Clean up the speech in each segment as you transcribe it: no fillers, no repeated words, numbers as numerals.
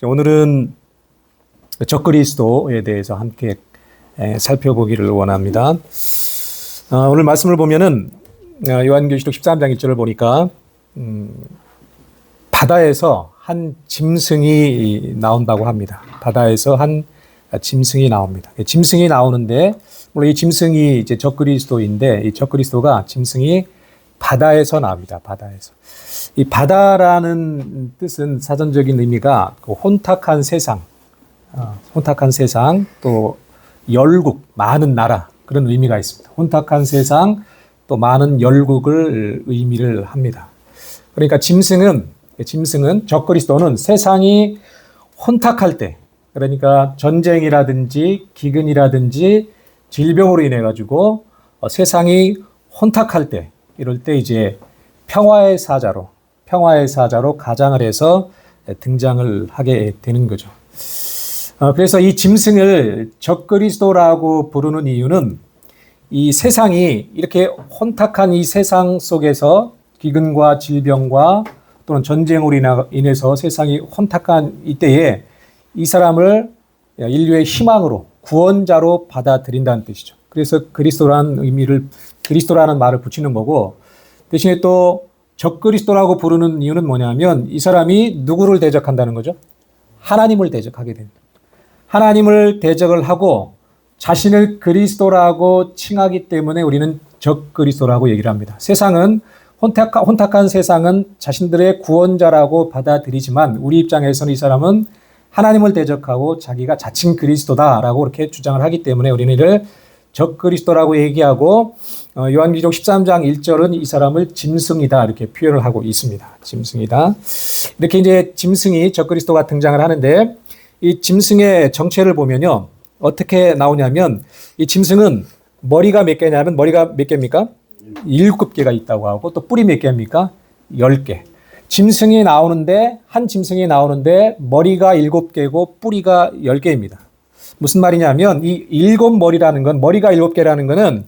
오늘은 적그리스도에 대해서 함께 살펴보기를 원합니다. 오늘 말씀을 보면은 요한계시록 13장 1절을 보니까 바다에서 한 짐승이 나온다고 합니다. 바다에서 한 짐승이 나옵니다. 짐승이 나오는데 물론 이 짐승이 이제 적그리스도인데 이 적그리스도가 짐승이 바다에서 나옵니다. 바다에서. 이 바다라는 뜻은 사전적인 의미가 혼탁한 세상, 또 열국, 많은 나라 그런 의미가 있습니다. 혼탁한 세상, 또 많은 열국을 의미를 합니다. 그러니까 짐승은 적그리스도는 세상이 혼탁할 때, 그러니까 전쟁이라든지 기근이라든지 질병으로 인해 가지고 세상이 혼탁할 때, 이럴 때 이제 평화의 사자로 가장을 해서 등장을 하게 되는 거죠. 그래서 이 짐승을 적그리스도라고 부르는 이유는 이 세상이 이렇게 혼탁한 이 세상 속에서 기근과 질병과 또는 전쟁으로 인해서 세상이 혼탁한 이때에 이 사람을 인류의 희망으로 구원자로 받아들인다는 뜻이죠. 그래서 그리스도라는 말을 붙이는 거고, 대신에 또 적그리스도라고 부르는 이유는 뭐냐면 이 사람이 누구를 대적한다는 거죠? 하나님을 대적하게 됩니다. 하나님을 대적을 하고 자신을 그리스도라고 칭하기 때문에 우리는 적그리스도라고 얘기를 합니다. 세상은 혼탁한 세상은 자신들의 구원자라고 받아들이지만 우리 입장에서는 이 사람은 하나님을 대적하고 자기가 자칭 그리스도다라고 이렇게 주장을 하기 때문에 우리는 이를 적그리스도라고 얘기하고 요한계시록 13장 1절은 이 사람을 짐승이다 이렇게 표현을 하고 있습니다. 짐승이다. 이렇게 이제 짐승이 적그리스도가 등장을 하는데 이 짐승의 정체를 보면요. 어떻게 나오냐면 이 짐승은 머리가 몇 개냐면 머리가 몇 개입니까? 7개가 있다고 하고 또 뿔이 몇 개입니까? 10개. 한 짐승이 나오는데 머리가 7개고 뿌리가 10개입니다. 무슨 말이냐면 이 7머리라는 건 머리가 7개라는 거는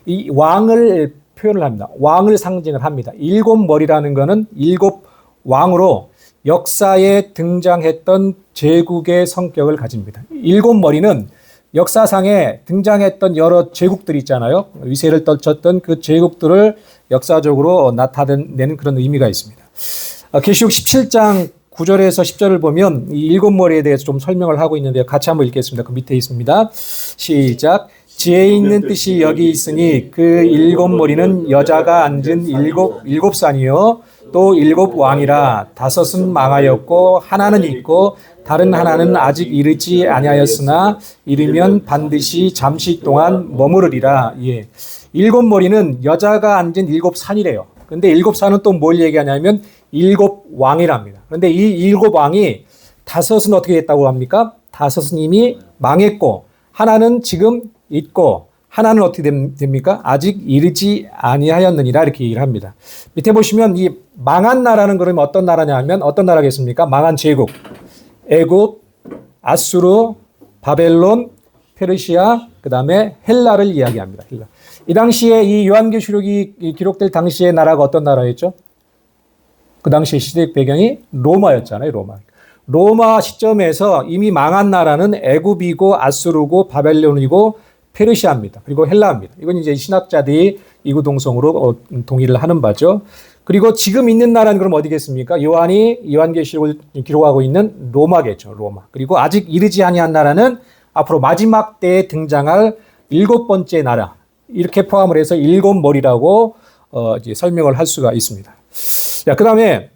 이 왕을 표현을 합니다. 왕을 상징을 합니다. 7머리라는 거는 7왕으로 역사에 등장했던 제국의 성격을 가집니다. 7머리는 역사상에 등장했던 여러 제국들이 있잖아요. 위세를 떨쳤던 그 제국들을 역사적으로 나타내는 그런 의미가 있습니다. 계시록 17장 9절에서 10절을 보면 이 7머리에 대해서 좀 설명을 하고 있는데요. 같이 한번 읽겠습니다. 그 밑에 있습니다. 시작. 지혜 있는 뜻이 여기 있으니 그 7머리는 여자가 앉은 일곱 산이요 또 7왕이라. 5은 망하였고 하나는 있고 다른 하나는 아직 이르지 아니하였으나 이르면 반드시 잠시 동안 머무르리라. 7머리는 여자가 앉은 7산이래요. 근데 7산은 또 뭘 얘기하냐면 7왕이랍니다. 그런데 이 7왕이 5은 어떻게 됐다고 합니까? 5은 이미 망했고 하나는 지금 있고 하나는 어떻게 됩니까? 아직 이르지 아니하였느니라 이렇게 얘기를 합니다. 밑에 보시면 이 망한 나라는 그러면 어떤 나라냐면 어떤 나라겠습니까? 망한 제국. 애굽, 아수르, 바벨론, 페르시아, 그 다음에 헬라를 이야기합니다. 헬라. 이 당시에 이 요한계시록이 기록될 당시의 나라가 어떤 나라였죠? 그 당시의 시대 배경이 로마였잖아요. 로마 시점에서 이미 망한 나라는 애굽이고 아수르고 바벨론이고 페르시아입니다. 그리고 헬라입니다. 이건 이제 신학자들이 이구동성으로 동의를 하는 바죠. 그리고 지금 있는 나라는 그럼 어디겠습니까? 요한계시록을 기록하고 있는 로마겠죠. 로마. 그리고 아직 이르지 아니한 나라는 앞으로 마지막 때에 등장할 7번째 나라. 이렇게 포함을 해서 7머리라고 이제 설명을 할 수가 있습니다. 자, 그다음에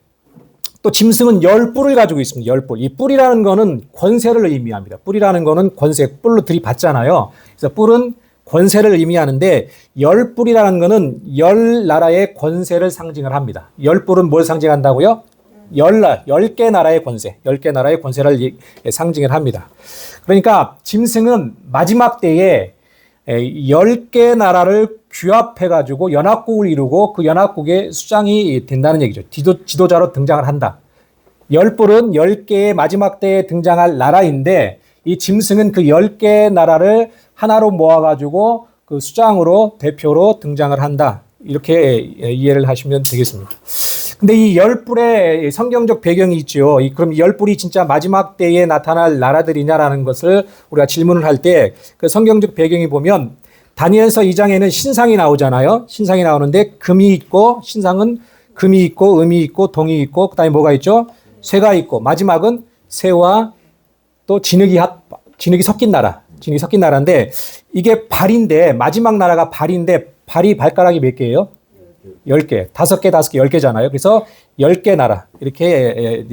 또 짐승은 10뿔을 가지고 있습니다. 10뿔. 이 뿔이라는 거는 권세를 의미합니다. 뿔이라는 거는 권세, 뿔로 들이받잖아요. 그래서 뿔은 권세를 의미하는데 10뿔이라는 거는 10나라의 권세를 상징을 합니다. 10뿔은 뭘 상징한다고요? 10개 나라의 권세, 10개 나라의 권세를 상징을 합니다. 그러니까 짐승은 마지막 때에 10개 나라를 규합해가지고 연합국을 이루고 그 연합국의 수장이 된다는 얘기죠. 지도자로 등장을 한다. 10뿔은 10개의 마지막 때에 등장할 나라인데 이 짐승은 그 10개 나라를 하나로 모아가지고 그 수장으로 대표로 등장을 한다. 이렇게 이해를 하시면 되겠습니다. 근데 이 열불의 성경적 배경이 있죠. 그럼 이 열불이 진짜 마지막 때에 나타날 나라들이냐라는 것을 우리가 질문을 할 때 그 성경적 배경이 보면 다니엘서 2장에는 신상이 나오잖아요. 신상이 나오는데 금이 있고 신상은 금이 있고 음이 있고 동이 있고 그다음에 뭐가 있죠? 쇠가 있고 마지막은 새와 또 진흙이 섞인 나라. 진흙이 섞인 나라인데 이게 발인데 마지막 나라가 발인데 발이 발가락이 몇 개예요? 10개. 5개, 5개, 10개잖아요. 그래서 10개 나라. 이렇게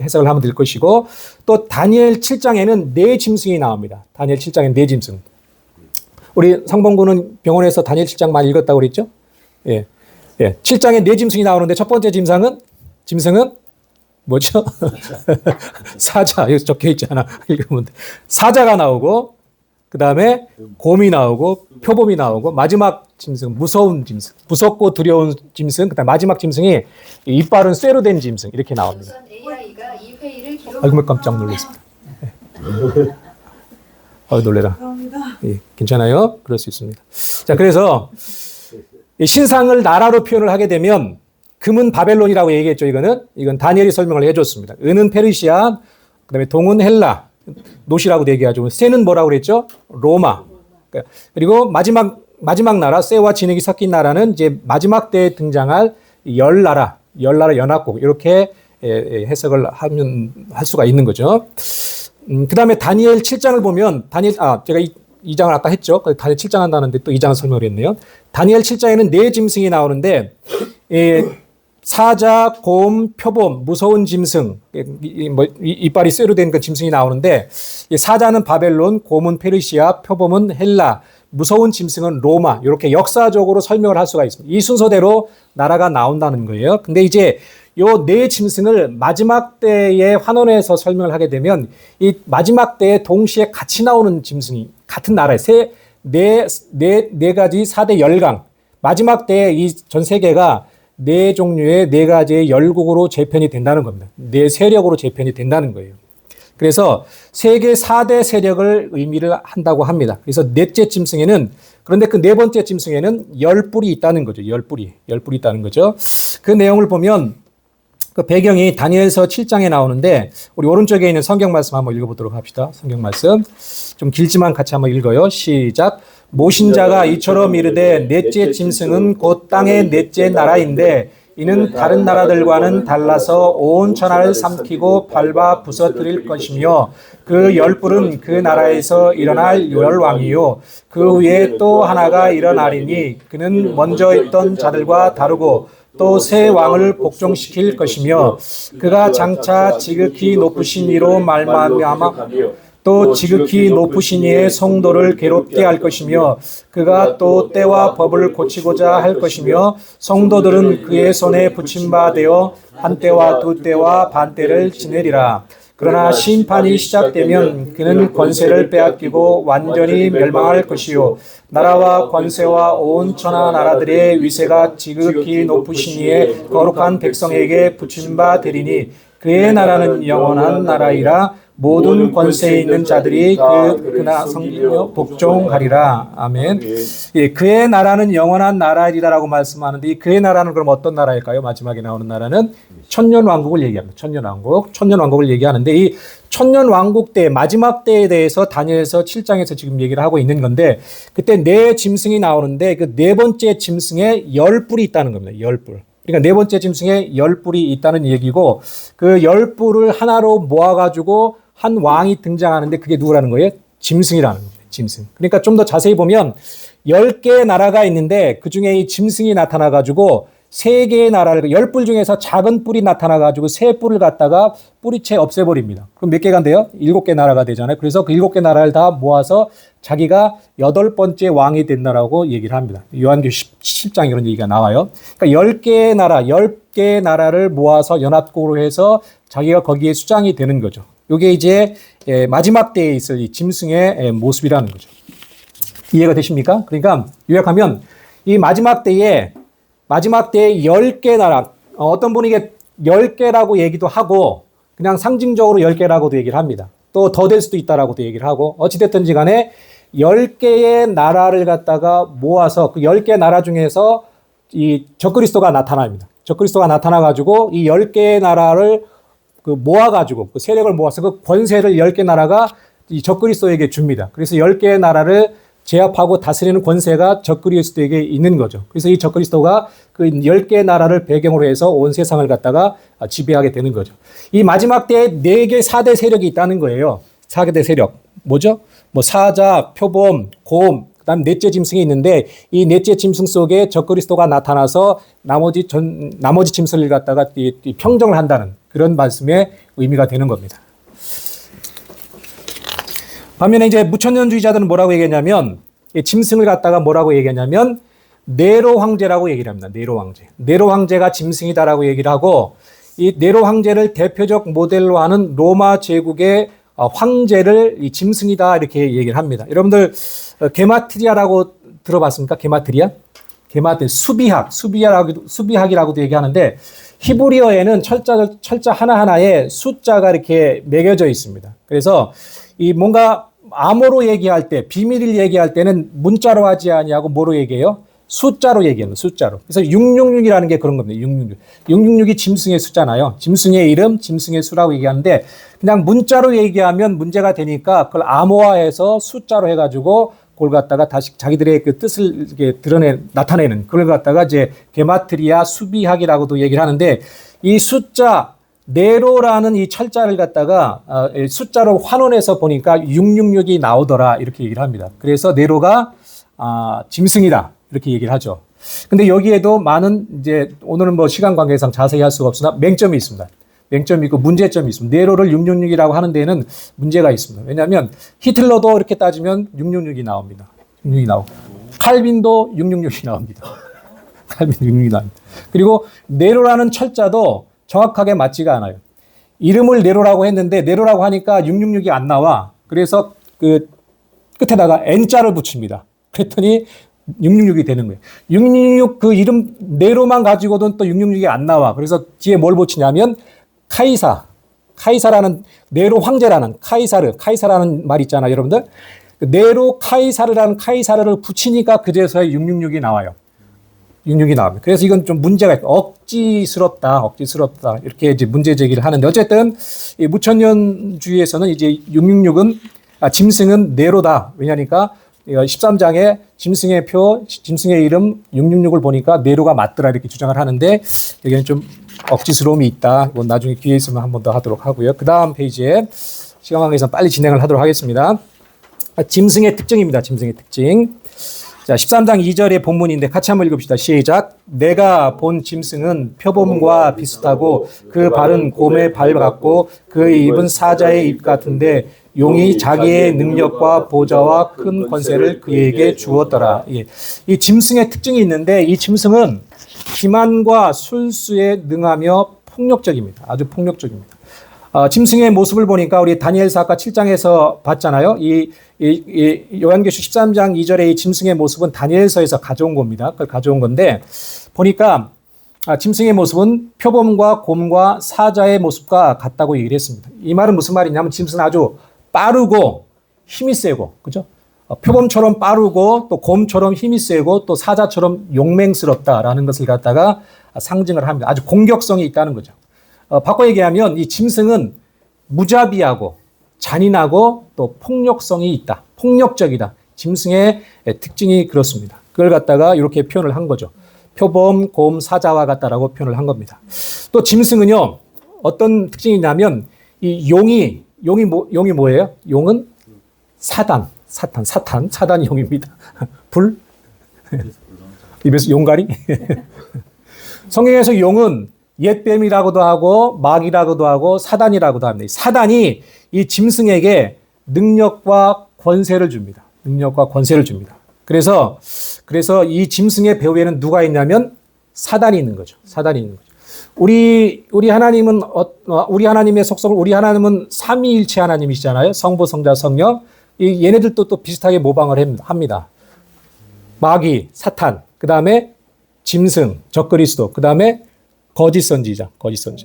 해석을 하면 될 것이고 또 다니엘 7장에는 네 짐승이 나옵니다. 다니엘 7장에 네 짐승. 우리 상봉군은 병원에서 다니엘 7장 많이 읽었다고 그랬죠? 예. 예. 7장에 네 짐승이 나오는데 첫 번째 짐승은 뭐죠? 사자. 여기 적혀 있잖아. 읽으면 돼. 사자가 나오고 그 다음에 곰이 나오고 표범이 나오고 마지막 짐승 무서운 짐승 무섭고 두려운 짐승 그 다음 마지막 짐승이 이빨은 쇠로 된 짐승 이렇게 나옵니다. 아이고 깜짝 놀랐습니다. 놀래라. 예, 괜찮아요? 그럴 수 있습니다. 자, 그래서 신상을 나라로 표현을 하게 되면 금은 바벨론이라고 얘기했죠. 이건 다니엘이 설명을 해줬습니다. 은은 페르시아, 그다음에 동은 헬라, 노시라고도 얘기하죠. 쇠는 뭐라고 그랬죠? 로마. 그리고 마지막 나라, 쇠와 진흙이 섞인 나라는 이제 마지막 때에 등장할 열나라 연합국 이렇게 해석을 할 수가 있는 거죠. 그 다음에 다니엘 7장을 보면, 제가 이 장을 아까 했죠. 다니엘 7장 한다는데 또 2장을 설명을 했네요. 다니엘 7장에는 네 짐승이 나오는데, 사자, 곰, 표범, 무서운 짐승, 이빨이 쇠로 된 그 짐승이 나오는데, 사자는 바벨론, 곰은 페르시아, 표범은 헬라, 무서운 짐승은 로마, 이렇게 역사적으로 설명을 할 수가 있습니다. 이 순서대로 나라가 나온다는 거예요. 근데 이제 요 네 짐승을 마지막 때의 환원에서 설명을 하게 되면 이 마지막 때에 동시에 같이 나오는 짐승이 같은 나라에 네 가지 4대 열강 마지막 때에 이 전 세계가 네 종류의 네 가지의 열국으로 재편이 된다는 겁니다. 네 세력으로 재편이 된다는 거예요. 그래서 세계 4대 세력을 의미를 한다고 합니다. 그래서 넷째 짐승에는 그런데 그 네 번째 짐승에는 열뿔이 있다는 거죠. 열뿔이 있다는 거죠. 그 내용을 보면 그 배경이 다니엘서 7장에 나오는데 우리 오른쪽에 있는 성경 말씀 한번 읽어보도록 합시다. 성경 말씀 좀 길지만 같이 한번 읽어요. 시작. 모신자가 이처럼 이르되 넷째 짐승은 곧 땅의 넷째 나라인데 이는 다른 나라들과는 달라서 온 천하를 삼키고 밟아 부서뜨릴 것이며 그 열불은 그 나라에서 일어날 열왕이요 그 위에 또 하나가 일어나리니 그는 먼저 있던 자들과 다르고 또 새 왕을 복종시킬 것이며 그가 장차 지극히 높으신 이로 말미암아 또 지극히 높으신 이의 성도를 괴롭게 할 것이며 그가 또 때와 법을 고치고자 할 것이며 성도들은 그의 손에 붙임 바 되어 한 때와 두 때와 반 때를 지내리라. 그러나 심판이 시작되면 그는 권세를 빼앗기고 완전히 멸망할 것이요 나라와 권세와 온 천하 나라들의 위세가 지극히 높으신 이의 거룩한 백성에게 붙임 바 되리니 그의 나라는 영원한 나라이라 모든 권세에 있는 자들이 그나 섬기며 복종하리라. 아멘. 예, 그의 나라는 영원한 나라이라고 말씀하는데 이 그의 나라는 그럼 어떤 나라일까요? 마지막에 나오는 나라는 천년왕국을 얘기합니다. 천년왕국을 얘기하는데 이 천년왕국 때 마지막 때에 대해서 다니엘서 7장에서 지금 얘기를 하고 있는 건데 그때 네 짐승이 나오는데 그 네 번째 짐승에 열뿔이 있다는 겁니다. 열뿔. 그러니까 네 번째 짐승에 열뿔이 있다는 얘기고 그 열뿔을 하나로 모아가지고 한 왕이 등장하는데 그게 누구라는 거예요? 짐승이라는 거예요. 짐승. 그러니까 좀 더 자세히 보면 10개의 나라가 있는데 그 중에 이 짐승이 나타나가지고 3개의 나라를, 열뿔 중에서 작은 뿔이 나타나가지고 새 뿔을 갖다가 뿌리채 없애버립니다. 그럼 몇 개가 돼요? 7개 나라가 되잖아요. 그래서 그 7개 나라를 다 모아서 자기가 8번째 왕이 된다라고 얘기를 합니다. 요한계시록 10장에 그런 얘기가 나와요. 그러니까 10개의 나라를 모아서 연합국으로 해서 자기가 거기에 수장이 되는 거죠. 이게 이제 마지막 때에 있을 이 짐승의 모습이라는 거죠. 이해가 되십니까? 그러니까 요약하면 이 마지막 때에 10개 나라, 어떤 분이 이게 10개라고 얘기도 하고 그냥 상징적으로 10개라고도 얘기를 합니다. 또 더 될 수도 있다라고도 얘기를 하고 어찌됐든지 간에 10개의 나라를 갖다가 모아서 그 10개 나라 중에서 이 적그리스도가 나타납니다. 적그리스도가 나타나가지고 이 10개의 나라를 모아가지고 그 세력을 모아서 그 권세를 10개 나라가 이 적그리스도에게 줍니다. 그래서 10개의 나라를 제압하고 다스리는 권세가 적그리스도에게 있는 거죠. 그래서 이 적그리스도가 그 10개의 나라를 배경으로 해서 온 세상을 갖다가 지배하게 되는 거죠. 이 마지막 때에 4개 4대 세력이 있다는 거예요. 4대 세력. 뭐죠? 뭐 사자, 표범, 곰, 그다음 넷째 짐승이 있는데 이 넷째 짐승 속에 적그리스도가 나타나서 나머지 짐승을 갖다가 평정을 한다는 그런 말씀의 의미가 되는 겁니다. 반면에 이제 무천년주의자들은 뭐라고 얘기했냐면 이 짐승을 갖다가 뭐라고 얘기했냐면 네로 황제라고 얘기를 합니다. 네로 황제. 네로 황제가 짐승이다라고 얘기를 하고 이 네로 황제를 대표적 모델로 하는 로마 제국의 황제를 이 짐승이다 이렇게 얘기를 합니다. 여러분들 게마트리아라고 들어봤습니까? 게마트리아? 수비학이라고도 얘기하는데 히브리어에는 철자 하나하나에 숫자가 이렇게 매겨져 있습니다. 그래서 이 뭔가 암호로 얘기할 때, 비밀을 얘기할 때는 문자로 하지 아니하고 뭐로 얘기해요? 숫자로 얘기하는 숫자로. 그래서 666이라는 게 그런 겁니다. 666. 666이 짐승의 숫자나요. 짐승의 이름, 짐승의 수라고 얘기하는데 그냥 문자로 얘기하면 문제가 되니까 그걸 암호화해서 숫자로 해가지고 그걸 갖다가 다시 자기들의 그 뜻을 이렇게 나타내는 그걸 갖다가 이제 게마트리아 수비학이라고도 얘기를 하는데 이 숫자 네로라는 이 철자를 갖다가 숫자로 환원해서 보니까 666이 나오더라 이렇게 얘기를 합니다. 그래서 네로가 짐승이다 이렇게 얘기를 하죠. 근데 여기에도 많은 이제 오늘은 뭐 시간 관계상 자세히 할 수가 없으나 맹점이 있습니다. 맹점이 있고 문제점이 있습니다. 네로를 666이라고 하는 데에는 문제가 있습니다. 왜냐하면 히틀러도 이렇게 따지면 666이 나옵니다. 666이 나오고 칼빈도 666이 나옵니다. 칼빈도 666이 나옵니다. 그리고 네로라는 철자도 정확하게 맞지가 않아요. 이름을 네로라고 했는데 네로라고 하니까 666이 안 나와. 그래서 그 끝에다가 N자를 붙입니다. 그랬더니 666이 되는 거예요. 666 그 이름 네로만 가지고는 또 666이 안 나와. 그래서 뒤에 뭘 붙이냐면 카이사라는 네로 황제라는 카이사라는 말 있잖아요, 여러분들. 네로 카이사르라는 카이사르를 붙이니까 그제서야 666이 나와요. 666이 나옵니다. 그래서 이건 좀 문제가 있고 억지스럽다 이렇게 이제 문제 제기를 하는데 어쨌든 이 무천년주의에서는 이제 666은 짐승은 네로다. 왜냐니까 13장에 짐승의 표, 짐승의 이름 666을 보니까 네로가 맞더라 이렇게 주장을 하는데 여기는 좀 억지스러움이 있다. 이건 나중에 기회 있으면 한 번 더 하도록 하고요. 그 다음 페이지에 시간 관계에서 빨리 진행을 하도록 하겠습니다. 짐승의 특징입니다. 짐승의 특징. 자, 13장 2절의 본문인데 같이 한번 읽읍시다. 시작. 내가 본 짐승은 표범과 비슷하고 그 발은 곰의 발 같고 그 입은 사자의 입 같은데 용이 자기의 능력과 보좌와 큰 권세를 그에게 주었더라. 예. 이 짐승의 특징이 있는데 이 짐승은 기만과 술수에 능하며 폭력적입니다. 아주 폭력적입니다. 짐승의 모습을 보니까 우리 다니엘서 아까 7장에서 봤잖아요. 이 요한계시록 13장 2절의 이 짐승의 모습은 다니엘서에서 가져온 겁니다. 그걸 가져온 건데 보니까 짐승의 모습은 표범과 곰과 사자의 모습과 같다고 얘기를 했습니다. 이 말은 무슨 말이냐면 짐승은 아주 빠르고 힘이 세고, 그죠? 표범처럼 빠르고 또 곰처럼 힘이 세고 또 사자처럼 용맹스럽다라는 것을 갖다가 상징을 합니다. 아주 공격성이 있다는 거죠. 바꿔 얘기하면 이 짐승은 무자비하고 잔인하고 또 폭력성이 있다. 폭력적이다. 짐승의 특징이 그렇습니다. 그걸 갖다가 이렇게 표현을 한 거죠. 표범, 곰, 사자와 같다라고 표현을 한 겁니다. 또 짐승은요, 어떤 특징이 있냐면 이 용이 뭐예요? 용은 사탄이 용입니다. 불? 입에서 용가리? 성경에서 용은 옛뱀이라고도 하고 마귀라고도 하고 사단이라고도 합니다. 사단이 이 짐승에게 능력과 권세를 줍니다. 그래서 이 짐승의 배후에는 누가 있냐면 사단이 있는 거죠. 우리 하나님의 속성을 우리 하나님은 삼위일체 하나님이시잖아요. 성부, 성자, 성령. 얘네들도 또 비슷하게 모방을 합니다. 마귀, 사탄, 그 다음에 짐승, 적그리스도, 그 다음에 거짓 선지자.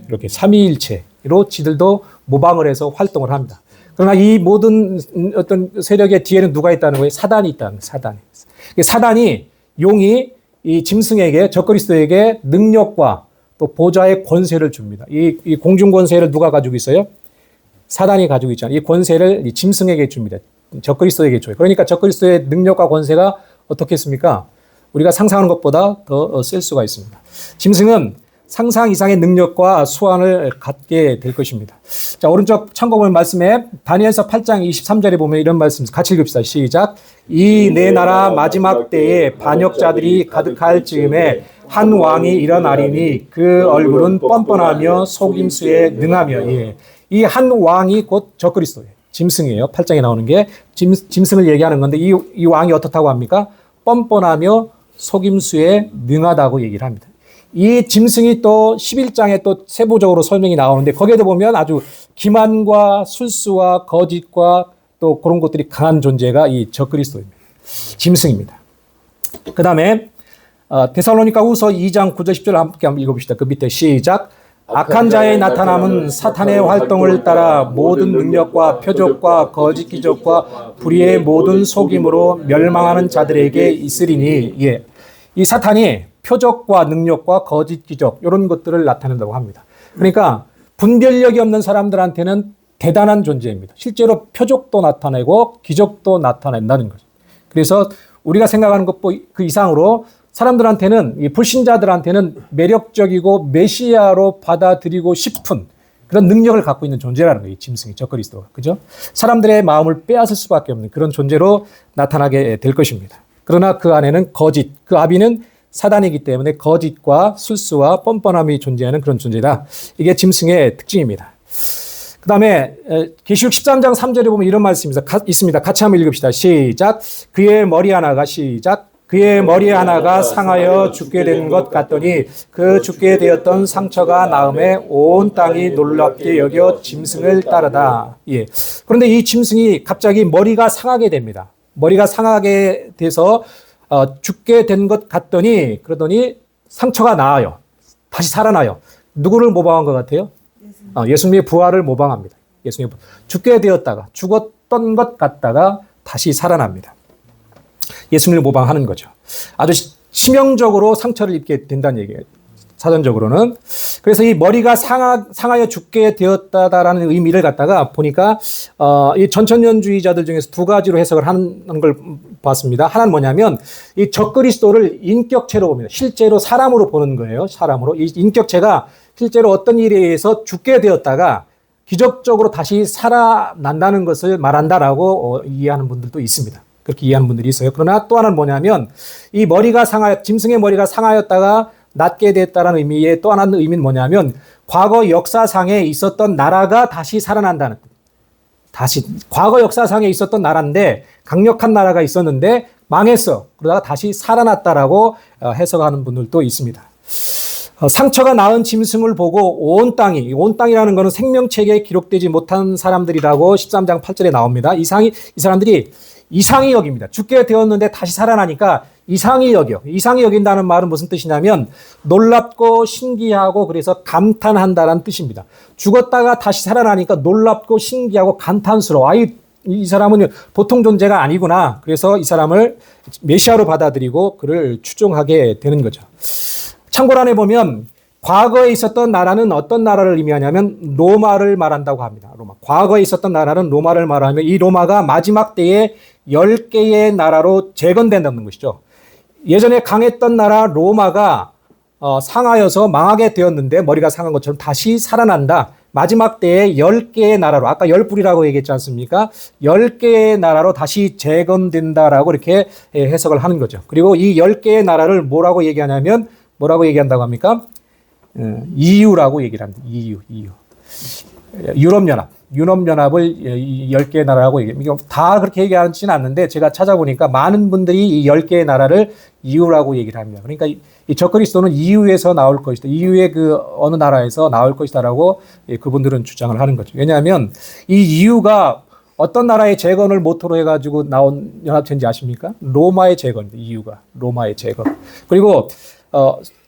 이렇게 삼위일체로 지들도 모방을 해서 활동을 합니다. 그러나 이 모든 어떤 세력의 뒤에는 누가 있다는 거예요? 사단이 있다는 거예요. 사단이 용이 이 짐승에게 적그리스도에게 능력과 또 보좌의 권세를 줍니다. 이 공중 권세를 누가 가지고 있어요? 사단이 가지고 있잖아요. 이 권세를 이 짐승에게 줍니다. 적그리스도에게 줘요. 그러니까 적그리스도의 능력과 권세가 어떻겠습니까? 우리가 상상하는 것보다 더 쓸 수가 있습니다. 짐승은 상상 이상의 능력과 수완을 갖게 될 것입니다. 자, 오른쪽 참고본 말씀에 다니엘서 8장 23절에 보면 이런 말씀 같이 읽읍시다. 시작. 이 내 나라 마지막 때에 반역자들이 가득할 즈음에 한 왕이 일어나리니 그 얼굴은 뻔뻔하며 속임수에 능하며. 예. 이 한 왕이 곧 적그리스도예요. 짐승이에요. 8장에 나오는 게 짐승을 얘기하는 건데 이 왕이 어떻다고 합니까? 뻔뻔하며 속임수에 능하다고 얘기를 합니다. 이 짐승이 또 11장에 또 세부적으로 설명이 나오는데 거기에도 보면 아주 기만과 술수와 거짓과 또 그런 것들이 강한 존재가 이 적그리스도입니다. 짐승입니다. 그 다음에 데살로니가 후서 2장 9절 10절 함께 한번 읽어봅시다. 그 밑에 시작. 악한 자의 나타남은 사탄의 활동을 따라 모든 능력과 표적과 거짓 기적과 불의의 모든 속임으로 멸망하는 자들에게 있으리니. 예. 이 사탄이 표적과 능력과 거짓 기적 이런 것들을 나타낸다고 합니다. 그러니까 분별력이 없는 사람들한테는 대단한 존재입니다. 실제로 표적도 나타내고 기적도 나타낸다는 거죠. 그래서 우리가 생각하는 것 그 이상으로 사람들한테는, 이 불신자들한테는 매력적이고 메시아로 받아들이고 싶은 그런 능력을 갖고 있는 존재라는 거예요. 이 짐승이, 적그리스도가. 그죠? 사람들의 마음을 빼앗을 수밖에 없는 그런 존재로 나타나게 될 것입니다. 그러나 그 안에는 거짓, 그 아비는 사단이기 때문에 거짓과 술수와 뻔뻔함이 존재하는 그런 존재다. 이게 짐승의 특징입니다. 그 다음에 계시록 13장 3절에 보면 이런 말씀이 있습니다. 같이 한번 읽읍시다. 시작. 그의 머리 하나가 시작. 그의 머리 하나가 상하여 죽게 된 것 같더니 그 죽게 되었던 상처가 나음에 온 땅이 놀랍게 여겨 짐승을 따르다. 예. 그런데 이 짐승이 갑자기 머리가 상하게 됩니다. 머리가 상하게 돼서 죽게 된 것 같더니 그러더니 상처가 나아요. 다시 살아나요. 누구를 모방한 것 같아요? 예수님의 부활을 모방합니다. 예수님의 죽게 되었다가 죽었던 것 같다가 다시 살아납니다. 예수님을 모방하는 거죠. 아주 치명적으로 상처를 입게 된다는 얘기예요. 사전적으로는. 그래서 이 머리가 상하여 죽게 되었다라는 의미를 갖다가 보니까 이 전천년주의자들 중에서 두 가지로 해석을 하는 걸 봤습니다. 하나는 뭐냐면 이 적그리스도를 인격체로 봅니다. 실제로 사람으로 보는 거예요. 사람으로. 이 인격체가 실제로 어떤 일에 의해서 죽게 되었다가 기적적으로 다시 살아난다는 것을 말한다라고 이해하는 분들도 있습니다. 그렇게 이해하는 분들이 있어요. 그러나 또 하나는 뭐냐면 이 머리가 짐승의 머리가 상하였다가 낫게 됐다는 의미의 또 하나의 의미는 뭐냐면 과거 역사상에 있었던 나라가 다시 살아난다는 거예요. 다시 과거 역사상에 있었던 나라인데 강력한 나라가 있었는데 망했어. 그러다가 다시 살아났다라고 해석하는 분들도 있습니다. 상처가 나은 짐승을 보고 온 땅이라는 것은 생명책에 기록되지 못한 사람들이라고 13장 8절에 나옵니다. 이 사람들이 이상히 여깁니다. 죽게 되었는데 다시 살아나니까 이상히 여겨. 이상히 여긴다는 말은 무슨 뜻이냐면 놀랍고 신기하고 그래서 감탄한다라는 뜻입니다. 죽었다가 다시 살아나니까 놀랍고 신기하고 감탄스러워. 이 사람은 보통 존재가 아니구나. 그래서 이 사람을 메시아로 받아들이고 그를 추종하게 되는 거죠. 참고란에 보면 과거에 있었던 나라는 어떤 나라를 의미하냐면 로마를 말한다고 합니다. 로마. 과거에 있었던 나라는 로마를 말하며 이 로마가 마지막 때에 10개의 나라로 재건된다는 것이죠. 예전에 강했던 나라 로마가 상하여서 망하게 되었는데 머리가 상한 것처럼 다시 살아난다. 마지막 때에 10개의 나라로, 아까 10불이라고 얘기했지 않습니까? 10개의 나라로 다시 재건된다라고 이렇게 해석을 하는 거죠. 그리고 이 10개의 나라를 뭐라고 얘기하냐면 뭐라고 얘기한다고 합니까? EU라고 얘기를 합니다. EU. 유럽연합을 10개의 나라라고 얘기합니다. 다 그렇게 얘기하지는 않는데 제가 찾아보니까 많은 분들이 이 10개의 나라를 EU라고 얘기를 합니다. 그러니까 이 적그리스도는 EU에서 나올 것이다. EU의 그 어느 나라에서 나올 것이다라고 그분들은 주장을 하는 거죠. 왜냐하면 이 EU가 어떤 나라의 재건을 모토로 해가지고 나온 연합체인지 아십니까? 로마의 재건입니다. EU가. 로마의 재건. 그리고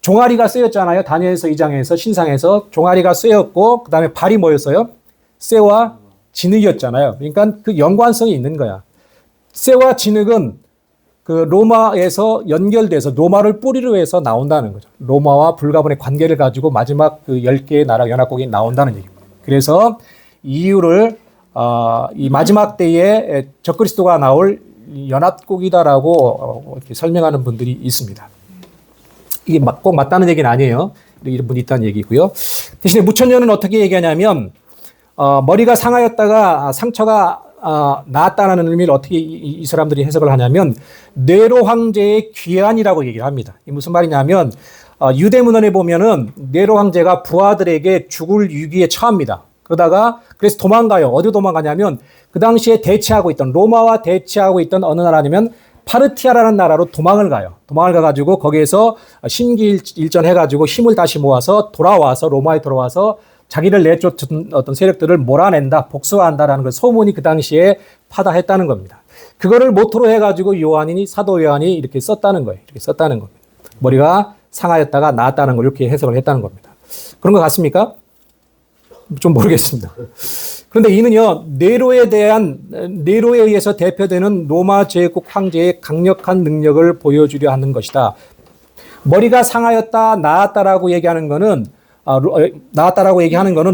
종아리가 쓰였잖아요. 다니엘서 2장에서 신상에서 종아리가 쓰였고 그 다음에 발이 뭐였어요? 쇠와 진흙이었잖아요. 그러니까 그 연관성이 있는 거야. 쇠와 진흙은 그 로마에서 연결돼서 로마를 뿌리로 해서 나온다는 거죠. 로마와 불가분의 관계를 가지고 마지막 그 10개의 나라 연합국이 나온다는 얘기입니다. 그래서 이유를 이 마지막 때에 적그리스도가 나올 연합국이다라고 이렇게 설명하는 분들이 있습니다. 이게 꼭 맞다는 얘기는 아니에요. 이런 분이 있다는 얘기고요. 대신에 무천년은 어떻게 얘기하냐면 머리가 상하였다가 상처가 나았다는 의미를 어떻게 이 사람들이 해석을 하냐면 네로 황제의 귀환이라고 얘기를 합니다. 이 무슨 말이냐면 유대 문헌에 보면은 네로 황제가 부하들에게 죽을 위기에 처합니다. 그러다가 그래서 도망가요. 어디 도망가냐면 그 당시에 대치하고 있던 로마와 대치하고 있던 어느 나라냐면 파르티아라는 나라로 도망을 가요. 도망을 가가지고 거기에서 심기일전 해가지고 힘을 다시 모아서 돌아와서 로마에 돌아와서 자기를 내쫓은 어떤 세력들을 몰아낸다, 복수한다라는 걸 소문이 그 당시에 파다했다는 겁니다. 그거를 모토로 해가지고 사도 요한이 이렇게 썼다는 거예요. 이렇게 썼다는 겁니다. 머리가 상하였다가 나았다는 걸 이렇게 해석을 했다는 겁니다. 그런 것 같습니까? 좀 모르겠습니다. 그런데 이는요, 네로에 의해서 대표되는 로마 제국 황제의 강력한 능력을 보여주려 하는 것이다. 머리가 상하였다, 나았다라고 얘기하는 거는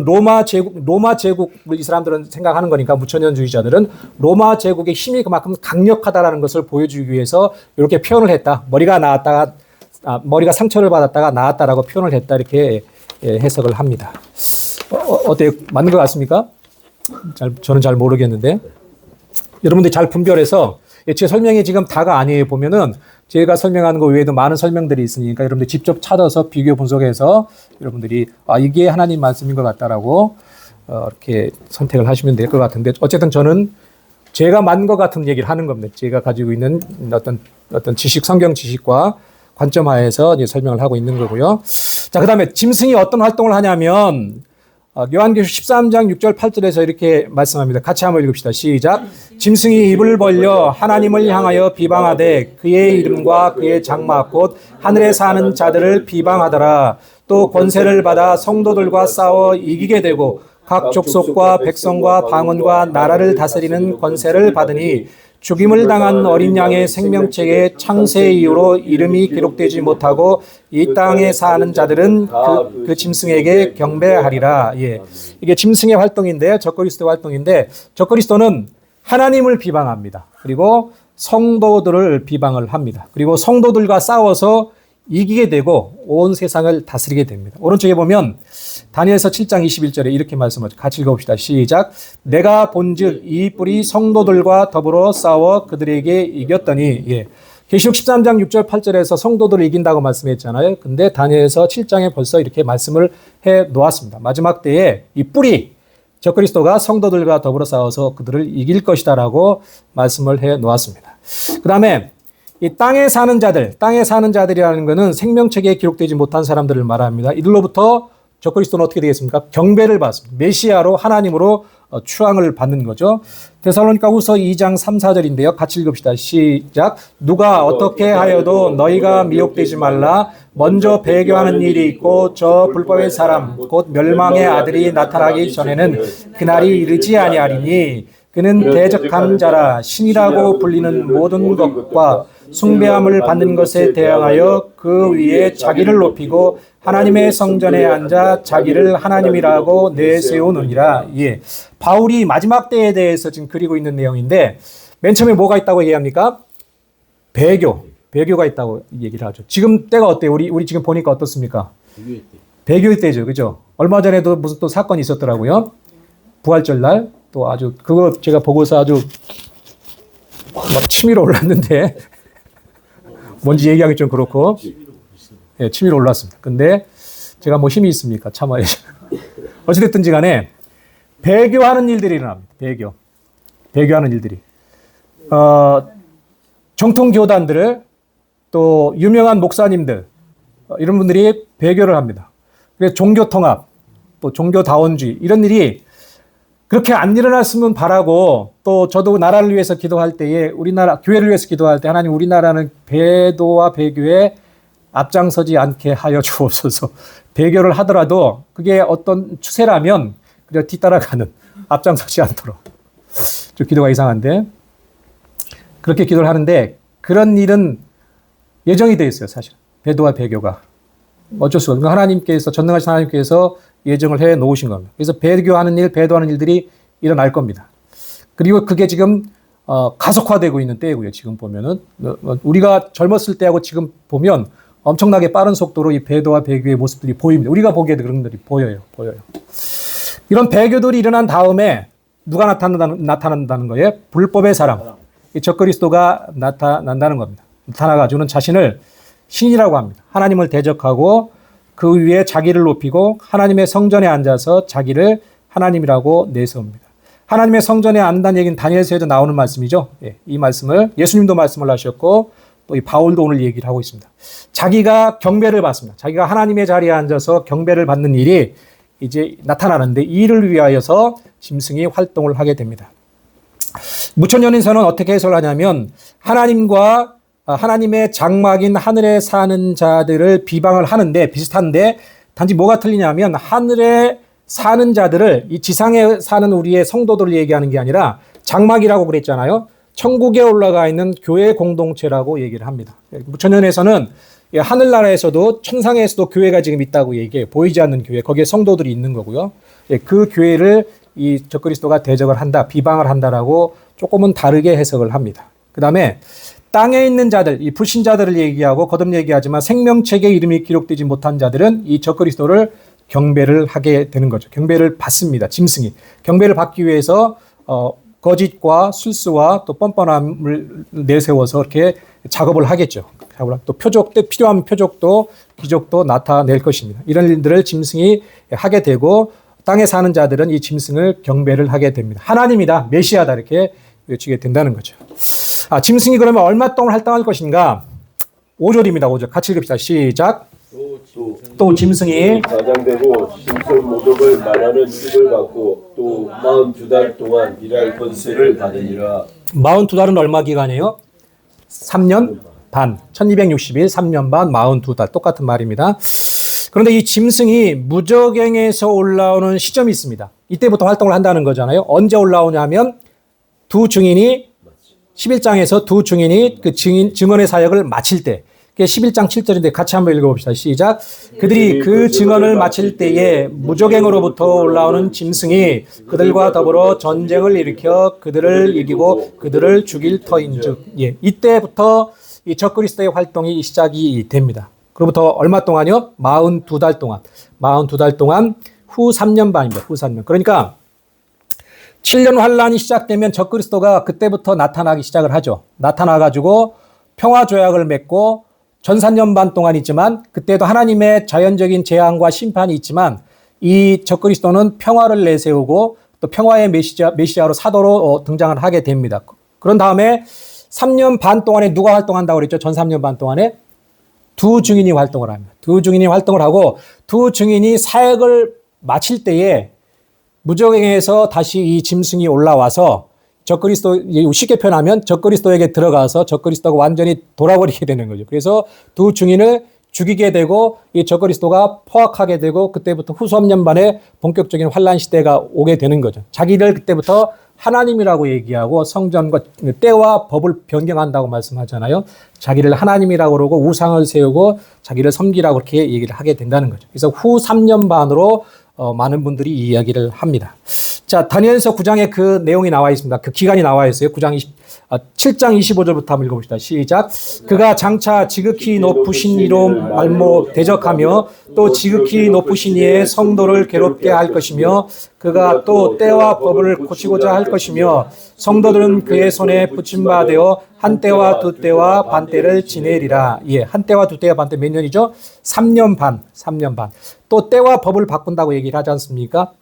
로마 제국을 이 사람들은 생각하는 거니까 무천년주의자들은 로마 제국의 힘이 그만큼 강력하다라는 것을 보여주기 위해서 이렇게 표현을 했다. 머리가 상처를 받았다가 나았다라고 표현을 했다. 이렇게 해석을 합니다. 어때요? 맞는 것 같습니까? 저는 잘 모르겠는데. 여러분들이 잘 분별해서 제 설명이 지금 다가 아니에요. 보면은 제가 설명하는 거 외에도 많은 설명들이 있으니까 여러분들이 직접 찾아서 비교 분석해서 여러분들이 이게 하나님 말씀인 것 같다라고 이렇게 선택을 하시면 될 것 같은데 어쨌든 저는 제가 맞는 것 같은 얘기를 하는 겁니다. 제가 가지고 있는 어떤 지식, 성경 지식과 관점 하에서 이제 설명을 하고 있는 거고요. 자, 그다음에 짐승이 어떤 활동을 하냐면 요한계시록 13장 6절 8절에서 이렇게 말씀합니다. 같이 한번 읽읍시다. 시작. 짐승이 입을 벌려 하나님을 향하여 비방하되 그의 이름과 그의 장막 곧 하늘에 사는 자들을 비방하더라. 또 권세를 받아 성도들과 싸워 이기게 되고 각 족속과 백성과 방언과 나라를 다스리는 권세를 받으니 죽임을 당한 어린 양의 생명책에 창세 이후로 이름이 기록되지 못하고 이 땅에 사는 자들은 그 짐승에게 경배하리라. 예. 이게 짐승의 활동인데 적그리스도 활동인데 적그리스도는 하나님을 비방합니다. 그리고 성도들을 비방을 합니다. 그리고 성도들과 싸워서 이기게 되고 온 세상을 다스리게 됩니다. 오른쪽에 보면 다니엘서 7장 21절에 이렇게 말씀하죠. 같이 읽어봅시다. 시작. 내가 본즉 이 뿔이 성도들과 더불어 싸워 그들에게 이겼더니. 예. 계시록 13장 6절 8절에서 성도들을 이긴다고 말씀했잖아요. 근데 다니엘서 7장에 벌써 이렇게 말씀을 해 놓았습니다. 마지막 때에 이 뿔이 적그리스도가 성도들과 더불어 싸워서 그들을 이길 것이다라고 말씀을 해 놓았습니다. 그 다음에 이 땅에 사는 자들이라는 것은 생명책에 기록되지 못한 사람들을 말합니다. 이들로부터 적그리스도는 어떻게 되겠습니까? 경배를 받습니다. 메시아로 하나님으로 추앙을 받는 거죠. 데살로니가후서 2장 3, 4절인데요. 같이 읽읍시다. 시작. 누가 어떻게 하여도 너희가 미혹되지 말라. 먼저 배교하는 일이 있고 저 불법의 사람 곧 멸망의 아들이 나타나기 전에는 그날이 이르지 아니하리니 그는 대적한 자라 신이라고 불리는 모든 것과 숭배함을 받는 것에 대항하여 그 위에 자기를 높이고 하나님의 성전에 앉아 자기를 하나님이라고 내세우느니라. 예. 바울이 마지막 때에 대해서 지금 그리고 있는 내용인데 맨 처음에 뭐가 있다고 얘기합니까? 배교가 있다고 얘기를 하죠. 지금 때가 어때요? 우리 지금 보니까 어떻습니까? 배교의 때죠. 그죠? 얼마 전에도 무슨 또 사건이 있었더라고요. 부활절 날 또 아주 그거 제가 보고서 아주 막 치밀어 올랐는데 뭔지 얘기하기 좀 그렇고 예, 치밀어 올랐습니다. 근데 제가 뭐 힘이 있습니까? 참아야죠. 어찌됐든지 간에 배교하는 일들이 일어납니다. 배교하는 일들이. 정통 교단들을 또 유명한 목사님들 이런 분들이 배교를 합니다. 그래서 종교 통합 또 종교 다원주의 이런 일이 그렇게 안 일어났으면 바라고 또 저도 나라를 위해서 기도할 때에 우리나라 교회를 위해서 기도할 때 하나님 우리나라는 배도와 배교에 앞장서지 않게 하여 주옵소서. 배교를 하더라도 그게 어떤 추세라면 그냥 뒤따라가는 앞장서지 않도록. 좀 기도가 이상한데 그렇게 기도를 하는데 그런 일은 예정이 되어 있어요, 사실. 배도와 배교가. 어쩔 수가 없어요. 하나님께서, 전능하신 하나님께서 예정을 해 놓으신 겁니다. 그래서 배교하는 일, 배도하는 일들이 일어날 겁니다. 그리고 그게 지금 가속화되고 있는 때이고요. 지금 보면은 우리가 젊었을 때하고 지금 보면 엄청나게 빠른 속도로 이 배도와 배교의 모습들이 보입니다. 우리가 보기에도 그런 것들이 보여요. 이런 배교들이 일어난 다음에 누가 나타난다는 거예요? 불법의 사람. 이 적그리스도가 나타난다는 겁니다. 나타나가지고는 자신을 신이라고 합니다. 하나님을 대적하고 그 위에 자기를 높이고 하나님의 성전에 앉아서 자기를 하나님이라고 내세웁니다. 하나님의 성전에 앉는다는 얘기는 다니엘서에도 나오는 말씀이죠. 예, 이 말씀을 예수님도 말씀을 하셨고 또 이 바울도 오늘 얘기를 하고 있습니다. 자기가 경배를 받습니다. 자기가 하나님의 자리에 앉아서 경배를 받는 일이 이제 나타나는데 이 일을 위하여서 짐승이 활동을 하게 됩니다. 무천년에서는 어떻게 해석을 하냐면 하나님의 장막인 하늘에 사는 자들을 비방을 하는데 비슷한데 단지 뭐가 틀리냐면 하늘에 사는 자들을 이 지상에 사는 우리의 성도들을 얘기하는 게 아니라 장막이라고 그랬잖아요. 천국에 올라가 있는 교회 공동체라고 얘기를 합니다. 무천년에서는 하늘나라에서도 천상에서도 교회가 지금 있다고 얘기해요. 보이지 않는 교회, 거기에 성도들이 있는 거고요. 그 교회를 이 적그리스도가 대적을 한다, 비방을 한다라고 조금은 다르게 해석을 합니다. 그 다음에 땅에 있는 자들, 이 불신자들을 얘기하고 거듭 얘기하지만 생명책에 이름이 기록되지 못한 자들은 이 적그리스도를 경배를 하게 되는 거죠. 경배를 받습니다. 짐승이. 경배를 받기 위해서 거짓과 술수와 또 뻔뻔함을 내세워서 이렇게 작업을 하겠죠. 또 필요한 표적도 기적도 나타낼 것입니다. 이런 일들을 짐승이 하게 되고 땅에 사는 자들은 이 짐승을 경배를 하게 됩니다. 하나님이다, 메시아다 이렇게 외치게 된다는 거죠. 짐승이 그러면 얼마 동안 활동할 것인가? 5절입니다. 5절 같이 읽읍시다. 시작. 또 짐승이 가장되고 짐승 모독을 말하는 힘을 받고 또 42달 동안 일할 권세를 받으니라. 42달은 얼마 기간이에요? 3년 반. 1260일 3년 반 42달 똑같은 말입니다. 그런데 이 짐승이 무저갱에서 올라오는 시점이 있습니다. 이때부터 활동을 한다는 거잖아요. 언제 올라오냐면 두 증인이 11장에서 두 증인이 그 증언의 사역을 마칠 때, 그게 11장 7절인데 같이 한번 읽어봅시다. 시작. 그들이 그 증언을 마칠 때에 무저갱으로부터 올라오는 짐승이 그들과 더불어 전쟁을 일으켜 그들을 이기고 그들을 죽일 터인즉. 이때부터 이 적그리스도의 활동이 시작이 됩니다. 그로부터 얼마 동안요? 42달 동안. 42달 동안 후 3년 반입니다. 후 3년. 그러니까 7년 환란이 시작되면 적그리스도가 그때부터 나타나기 시작을 하죠. 나타나가지고 평화조약을 맺고 전산년 반 동안 있지만 그때도 하나님의 자연적인 재앙과 심판이 있지만 이 적그리스도는 평화를 내세우고 또 평화의 메시아로 사도로 등장을 하게 됩니다. 그런 다음에 3년 반 동안에 누가 활동한다고 그랬죠? 전 3년 반 동안에 두 증인이 활동을 합니다. 두 증인이 활동을 하고 두 증인이 사역을 마칠 때에 무저갱에서 다시 이 짐승이 올라와서 적그리스도, 쉽게 표현하면 적그리스도에게 들어가서 적그리스도가 완전히 돌아버리게 되는 거죠. 그래서 두 증인을 죽이게 되고 이 적그리스도가 포악하게 되고 그때부터 후 3년 반에 본격적인 환란 시대가 오게 되는 거죠. 자기를 그때부터 하나님이라고 얘기하고 성전과 때와 법을 변경한다고 말씀하잖아요. 자기를 하나님이라고 그러고 우상을 세우고 자기를 섬기라고 그렇게 얘기를 하게 된다는 거죠. 그래서 후 3년 반으로 많은 분들이 이야기를 합니다. 자, 다니엘서 9장에 그 내용이 나와 있습니다. 그 기간이 나와 있어요. 7장 25절부터 한번 읽어봅시다. 시작. 그가 장차 지극히 높으신 이로 말모 대적하며 또 지극히 높으신 이의 성도를 괴롭게 할 것이며 그가 또 때와 법을 고치고자 할 것이며 성도들은 그의 손에 붙임바 되어 한 때와 두 때와 반 때를 지내리라. 한 때와 두 때와 반 때 몇 년이죠? 3년 반. 또 때와 법을 바꾼다고 얘기를 하지 않습니까?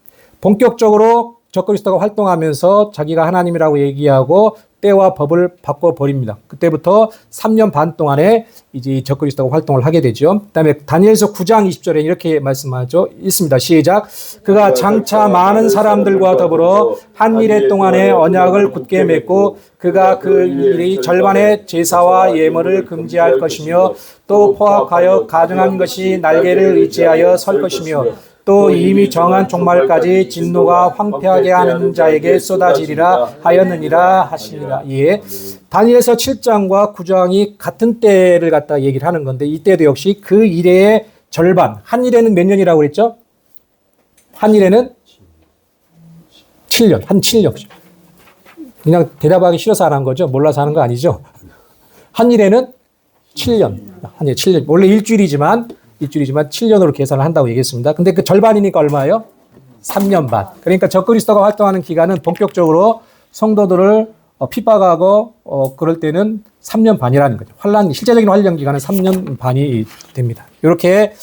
본격적으로 적그리스도가 활동하면서 자기가 하나님이라고 얘기하고 때와 법을 바꿔버립니다. 그때부터 3년 반 동안에 이제 적그리스도가 활동을 하게 되죠. 그 다음에 다니엘서 9장 20절에 이렇게 말씀하죠. 있습니다. 시작. 그가 장차 많은 사람들과 더불어 한 일해 동안에 언약을 굳게 맺고 그가 그 일의 절반의 제사와 예물을 금지할 것이며 또 포악하여 가증한 것이 날개를 의지하여 설 것이며 또 이미 정한 종말까지 진노가 황폐하게 하는 자에게 쏟아지리라 하였느니라 하시니라. 예. 다니엘서 7장과 9장이 같은 때를 갖다 얘기를 하는 건데 이때도 역시 그 일의 절반, 한 일에는 몇 년이라고 그랬죠? 한 일에는 7년, 한 7년. 그냥 대답하기 싫어서 안 한 거죠? 몰라서 하는 거 아니죠? 한 일에는 7년, 한 일 7년. 원래 일주일이지만 7년으로 계산을 한다고 얘기했습니다. 근데 그 절반이니까 얼마예요? 3년 반. 그러니까 적그리스도가 활동하는 기간은 본격적으로 성도들을 핍박하고 그럴 때는 3년 반이라는 거죠. 실제적인 환란 기간은 3년 반이 됩니다. 이렇게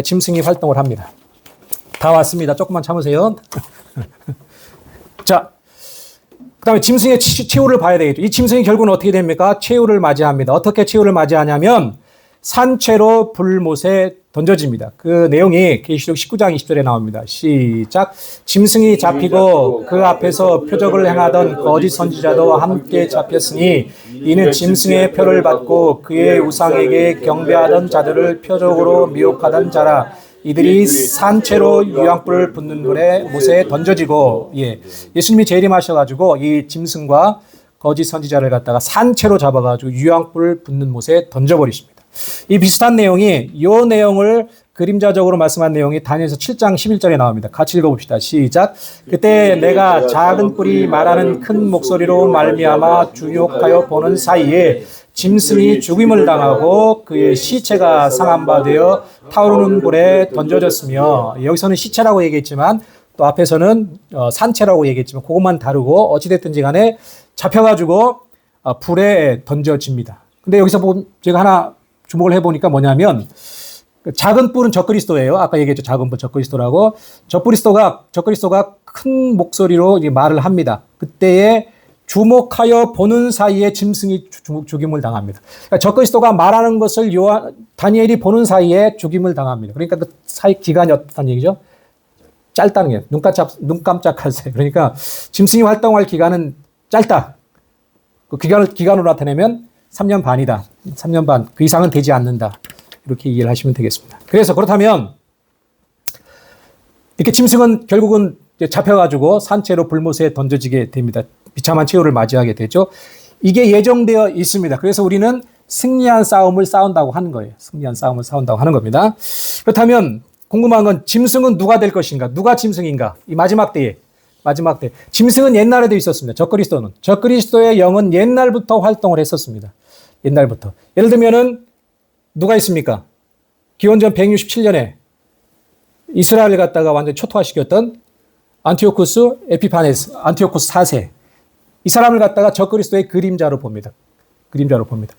짐승이 활동을 합니다. 다 왔습니다. 조금만 참으세요. 자, 그 다음에 짐승의 최후를 봐야 되겠죠. 이 짐승이 결국은 어떻게 됩니까? 최후를 맞이합니다. 어떻게 최후를 맞이하냐면 산채로 불못에 던져집니다. 그 내용이 계시록 19장 20절에 나옵니다. 시작. 짐승이 잡히고 그 앞에서 표적을 행하던 거짓 선지자도 함께 잡혔으니 이는 짐승의 표를 받고 그의 우상에게 경배하던 자들을 표적으로 미혹하던 자라. 이들이 산채로 유황불을 붓는 못에 던져지고, 예. 예수님이 재림하셔가지고 이 짐승과 거짓 선지자를 갖다가 산채로 잡아가지고 유황불을 붓는 못에 던져버리십니다. 이 비슷한 내용이, 이 내용을 그림자적으로 말씀한 내용이 다니엘서 7장 11절에 나옵니다. 같이 읽어봅시다. 시작. 그때 내가 작은 뿔이 말하는 큰 목소리로 말미암아 주욕하여 보는 사이에 짐승이 죽임을 당하고 그의 시체가 상한 바 되어 타오르는 불에 던져졌으며, 여기서는 시체라고 얘기했지만 또 앞에서는 산채라고 얘기했지만 그것만 다르고 어찌됐든지 간에 잡혀가지고 불에 던져집니다. 근데 여기서 제가 하나 주목을 해보니까 뭐냐면 작은 뿔은 적그리스도예요. 아까 얘기했죠. 작은 뿔 적그리스도라고. 적그리스도가 큰 목소리로 말을 합니다. 그때에 주목하여 보는 사이에 짐승이 죽임을 당합니다. 그러니까 적그리스도가 말하는 것을 다니엘이 보는 사이에 죽임을 당합니다. 그러니까 그 사이 기간이 어떻다는 얘기죠? 짧다는 게 눈 깜짝할 새. 그러니까 짐승이 활동할 기간은 짧다. 그 기간으로 나타내면 3년 반이다. 3년 반. 그 이상은 되지 않는다. 이렇게 이해를 하시면 되겠습니다. 그래서 그렇다면 이렇게 짐승은 결국은 잡혀가지고 산채로 불못에 던져지게 됩니다. 비참한 최후를 맞이하게 되죠. 이게 예정되어 있습니다. 그래서 우리는 승리한 싸움을 싸운다고 하는 거예요. 승리한 싸움을 싸운다고 하는 겁니다. 그렇다면 궁금한 건 짐승은 누가 될 것인가? 누가 짐승인가? 이 마지막 때에. 짐승은 옛날에도 있었습니다. 적그리스도의 영은 옛날부터 활동을 했었습니다. 옛날부터. 예를 들면은 누가 있습니까? 기원전 167년에 이스라엘을 갖다가 완전히 초토화시켰던 안티오쿠스 에피파네스, 안티오쿠스 4세. 이 사람을 갖다가 적그리스도의 그림자로 봅니다.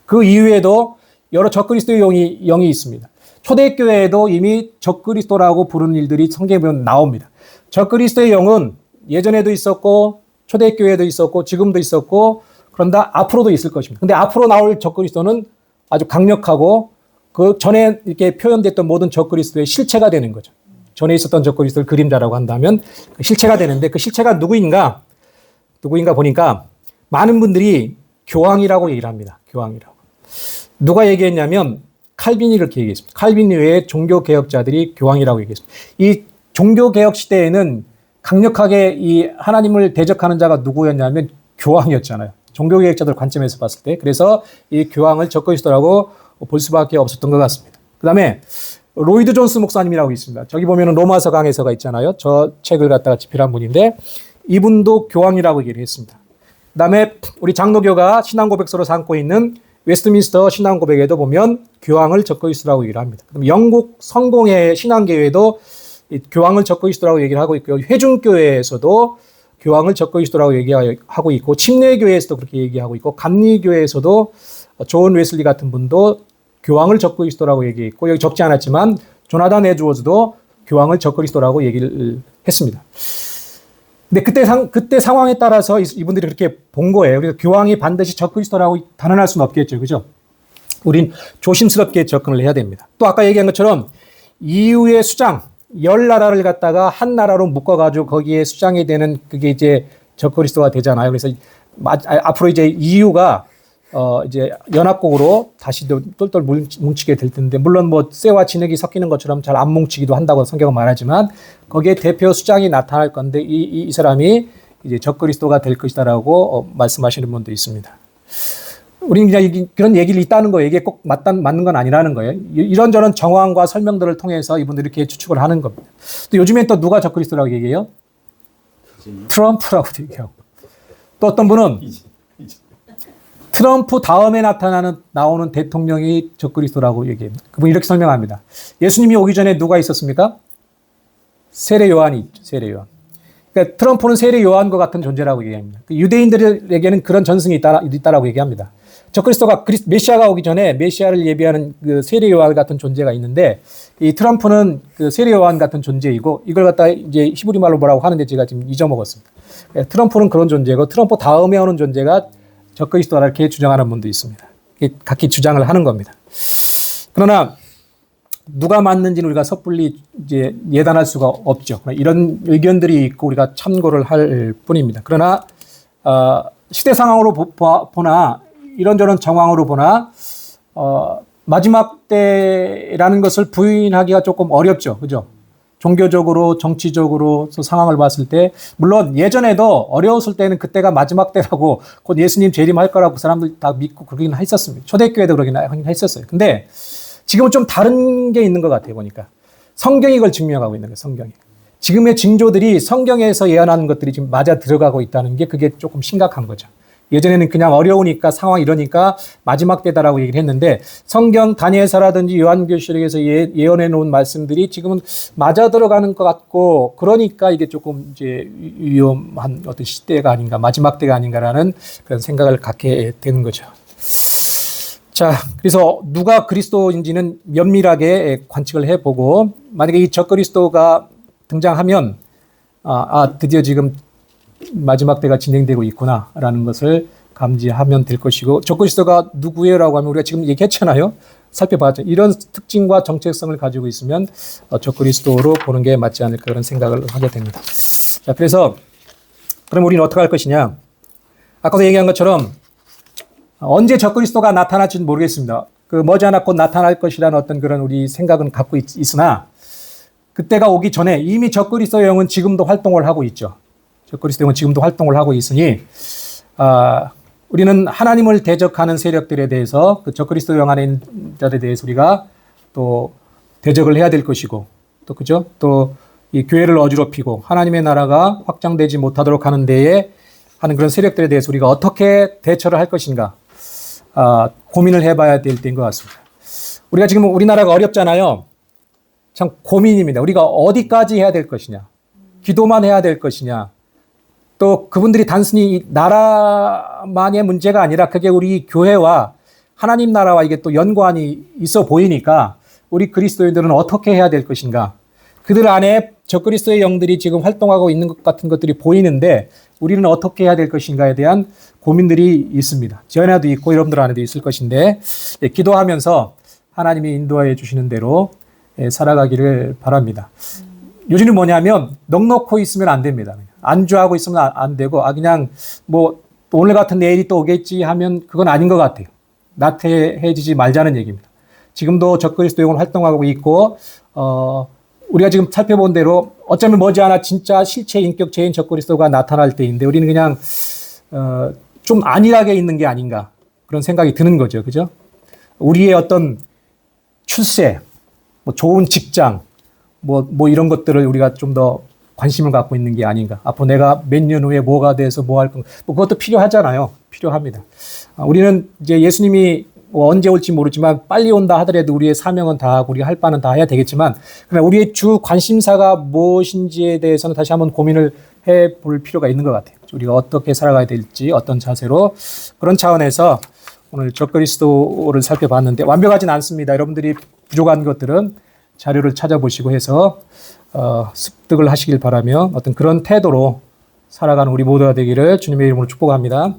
그 이후에도 여러 적그리스도의 영이 있습니다. 초대교회에도 이미 적그리스도라고 부르는 일들이 성경에 보면 나옵니다. 적그리스도의 영은 예전에도 있었고, 초대교회에도 있었고, 지금도 있었고, 그런다 앞으로도 있을 것입니다. 근데 앞으로 나올 적그리스도는 아주 강력하고, 그 전에 이렇게 표현됐던 모든 적그리스도의 실체가 되는 거죠. 전에 있었던 적그리스도를 그림자라고 한다면 그 실체가 되는데, 그 실체가 누구인가 보니까 많은 분들이 교황이라고 얘기를 합니다. 교황이라고. 누가 얘기했냐면 칼빈이 그렇게 얘기했습니다. 칼빈 외에 종교개혁자들이 교황이라고 얘기했습니다. 이 종교개혁 시대에는 강력하게 이 하나님을 대적하는 자가 누구였냐면 교황이었잖아요. 종교개혁자들 관점에서 봤을 때. 그래서 이 교황을 적그리스도라고 볼 수밖에 없었던 것 같습니다. 그 다음에 로이드 존스 목사님이라고 있습니다. 저기 보면은 로마서 강해서가 있잖아요. 저 책을 갖다가 집필한 분인데 이분도 교황이라고 얘기를 했습니다. 그 다음에 우리 장로교가 신앙고백서로 삼고 있는 웨스트민스터 신앙고백에도 보면 교황을 적그리스도라고 얘기를 합니다. 그다음에 영국 성공회 신앙교회도 교황을 적그리스도라고 얘기를 하고 있고요. 회중교회에서도 교황을 적그리스도라고 얘기하고 있고, 침례교회에서도 그렇게 얘기하고 있고, 감리교회에서도 존 웨슬리 같은 분도 교황을 적그리스도라고 얘기했고, 여기 적지 않았지만 조나단 에드워즈도 교황을 적그리스도라고 얘기를 했습니다. 근데 그때 상황에 따라서 이분들이 그렇게 본 거예요. 그래서 교황이 반드시 적그리스도라고 단언할 수는 없겠죠. 그죠? 우린 조심스럽게 접근을 해야 됩니다. 또 아까 얘기한 것처럼 이후의 수장, 10나라를 갖다가 한 나라로 묶어가지고 거기에 수장이 되는 그게 이제 적그리스도가 되잖아요. 그래서 앞으로 이제 EU가 이제 연합국으로 다시 똘똘 뭉치게 될 텐데, 물론 뭐 쇠와 진흙이 섞이는 것처럼 잘 안 뭉치기도 한다고 성경은 말하지만, 거기에 대표 수장이 나타날 건데, 이 사람이 이제 적그리스도가 될 것이다라고 말씀하시는 분도 있습니다. 우리는 그냥 그런 얘기를 있다는 거예요. 이게 꼭 맞는 건 아니라는 거예요. 이런저런 정황과 설명들을 통해서 이분들이 이렇게 추측을 하는 겁니다. 또 요즘엔 또 누가 적그리스도라고 얘기해요? 트럼프라고 얘기하고. 또 어떤 분은 트럼프 다음에 나오는 대통령이 적그리스도라고 얘기합니다. 그분이 이렇게 설명합니다. 예수님이 오기 전에 누가 있었습니까? 세례 요한이 있죠. 세례 요한. 그러니까 트럼프는 세례 요한과 같은 존재라고 얘기합니다. 유대인들에게는 그런 전승이 있다라고 얘기합니다. 적그리스도가 메시아가 오기 전에 메시아를 예비하는 그 세례 요한 같은 존재가 있는데, 이 트럼프는 그 세례 요한 같은 존재이고, 이걸 갖다 이제 히브리 말로 뭐라고 하는데 제가 지금 잊어먹었습니다. 트럼프는 그런 존재고, 트럼프 다음에 오는 존재가 적그리스도라 이렇게 주장하는 분도 있습니다. 각기 주장을 하는 겁니다. 그러나 누가 맞는지는 우리가 섣불리 이제 예단할 수가 없죠. 이런 의견들이 있고 우리가 참고를 할 뿐입니다. 그러나 시대 상황으로 보나 이런저런 정황으로 보나 마지막 때라는 것을 부인하기가 조금 어렵죠. 그죠? 종교적으로, 정치적으로 상황을 봤을 때, 물론 예전에도 어려웠을 때는 그때가 마지막 때라고 곧 예수님 재림할 거라고 그 사람들 다 믿고 그러긴 했었습니다. 초대교회도 그러긴 했었어요. 근데 지금은 좀 다른 게 있는 것 같아요, 보니까. 성경이 그걸 증명하고 있는 거예요, 성경이. 지금의 징조들이 성경에서 예언하는 것들이 지금 맞아 들어가고 있다는 게 그게 조금 심각한 거죠. 예전에는 그냥 어려우니까 상황이 이러니까 마지막 때다라고 얘기를 했는데, 성경 다니엘서라든지 요한계시록에서 예언해 놓은 말씀들이 지금은 맞아 들어가는 것 같고, 그러니까 이게 조금 이제 위험한 어떤 시대가 아닌가, 마지막 때가 아닌가라는 그런 생각을 갖게 되는 거죠. 자, 그래서 누가 그리스도인지는 면밀하게 관측을 해보고, 만약에 이 적그리스도가 등장하면 드디어 지금 마지막 때가 진행되고 있구나라는 것을 감지하면 될 것이고, 적그리스도가 누구예요라고 하면 우리가 지금 얘기했잖아요. 살펴봤죠. 이런 특징과 정체성을 가지고 있으면 적그리스도로 보는 게 맞지 않을까 그런 생각을 하게 됩니다. 자, 그래서 그럼 우리는 어떻게 할 것이냐? 아까도 얘기한 것처럼 언제 적그리스도가 나타날지는 모르겠습니다. 그 머지않아 곧 나타날 것이라는 어떤 그런 우리 생각은 갖고 있으나, 그때가 오기 전에 이미 적그리스도의 영은 지금도 활동을 하고 있죠. 적그리스도 영은 지금도 활동을 하고 있으니 우리는 하나님을 대적하는 세력들에 대해서, 그 적그리스도 영 안에 있는 자들에 대해서 우리가 또 대적을 해야 될 것이고, 또 그죠? 또 이 교회를 어지럽히고 하나님의 나라가 확장되지 못하도록 하는 데에 하는 그런 세력들에 대해서 우리가 어떻게 대처를 할 것인가 고민을 해봐야 될 때인 것 같습니다. 우리가 지금 우리나라가 어렵잖아요. 참 고민입니다. 우리가 어디까지 해야 될 것이냐, 기도만 해야 될 것이냐, 또 그분들이 단순히 나라만의 문제가 아니라 그게 우리 교회와 하나님 나라와 이게 또 연관이 있어 보이니까 우리 그리스도인들은 어떻게 해야 될 것인가, 그들 안에 적그리스도의 영들이 지금 활동하고 있는 것 같은 것들이 보이는데 우리는 어떻게 해야 될 것인가에 대한 고민들이 있습니다. 제 안에도 있고 여러분들 안에도 있을 것인데, 기도하면서 하나님이 인도해 주시는 대로 살아가기를 바랍니다. 요즘은 뭐냐면 넉넉히 있으면 안 됩니다. 안주하고 있으면 안 되고, 그냥 뭐 오늘 같은 내일이 또 오겠지 하면 그건 아닌 것 같아요. 나태해지지 말자는 얘기입니다. 지금도 적그리스도 영은 활동하고 있고, 우리가 지금 살펴본 대로 어쩌면 머지않아 진짜 실체 인격체인 적그리스도가 나타날 때인데, 우리는 그냥 좀 안일하게 있는 게 아닌가 그런 생각이 드는 거죠. 그죠? 우리의 어떤 출세, 뭐 좋은 직장, 뭐 이런 것들을 우리가 좀 더 관심을 갖고 있는 게 아닌가. 앞으로 내가 몇 년 후에 뭐가 돼서 뭐 할 건가. 뭐 그것도 필요하잖아요. 필요합니다. 우리는 이제 예수님이 언제 올지 모르지만 빨리 온다 하더라도 우리의 사명은 다 하고 우리가 할 바는 다 해야 되겠지만, 그러나 우리의 주 관심사가 무엇인지에 대해서는 다시 한번 고민을 해볼 필요가 있는 것 같아요. 우리가 어떻게 살아가야 될지, 어떤 자세로, 그런 차원에서 오늘 적그리스도를 살펴봤는데 완벽하진 않습니다. 여러분들이 부족한 것들은 자료를 찾아보시고 해서 습득을 하시길 바라며 어떤 그런 태도로 살아가는 우리 모두가 되기를 주님의 이름으로 축복합니다.